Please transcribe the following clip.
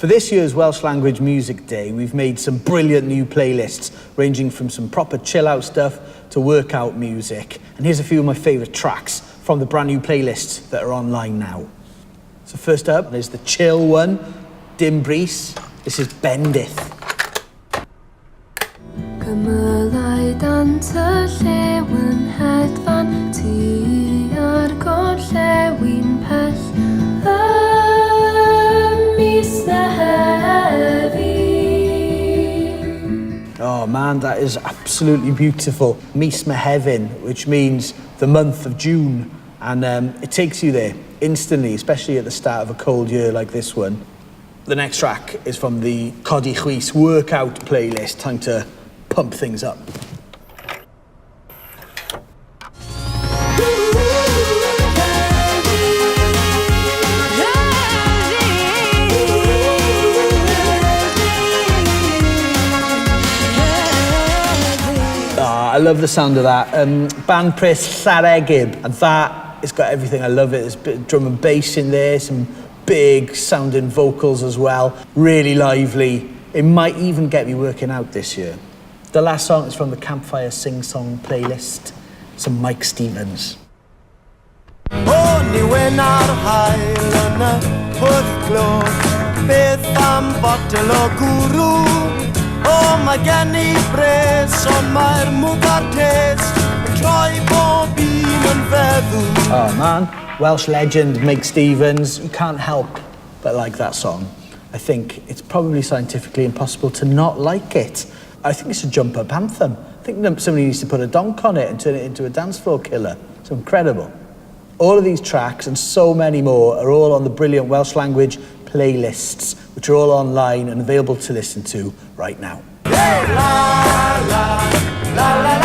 For this year's Welsh Language Music Day, we've made some brilliant new playlists, ranging from some proper chill-out stuff to workout music. And here's a few of my favourite tracks from the brand new playlists that are online now. So first up is the chill one, Dim Bris. This is Bendith. Cymylau dant y llewn hedfan, ti ar gorllewin pell, mis Mehefin. Oh man, that is absolutely beautiful. Mis Mehefin, which means the month of June. And it takes you there instantly, especially at the start of a cold year like this one. The next track is from the Codi Chwys workout playlist. Time to pump things up. I love the sound of that. Band Pres Cymraeg, and that, it's got everything. I love it. There's a bit of drum and bass in there, some big sounding vocals as well. Really lively. It might even get me working out this year. The last song is from the Campfire sing-song playlist. Some Mike Stephens. Oh, mae gen I bres, ond mae'r mwga'r tes yn troi bob un yn feddwl. Oh man, Welsh legend Mike Stephens. You can't help but like that song. I think it's probably scientifically impossible to not like it. I think it's a jump-up anthem. I think somebody needs to put a donk on it and turn it into a dance floor killer. It's incredible. All of these tracks and so many more are all on the brilliant Welsh language playlists, which are all online and available to listen to right now. Hey, la, la, la, la.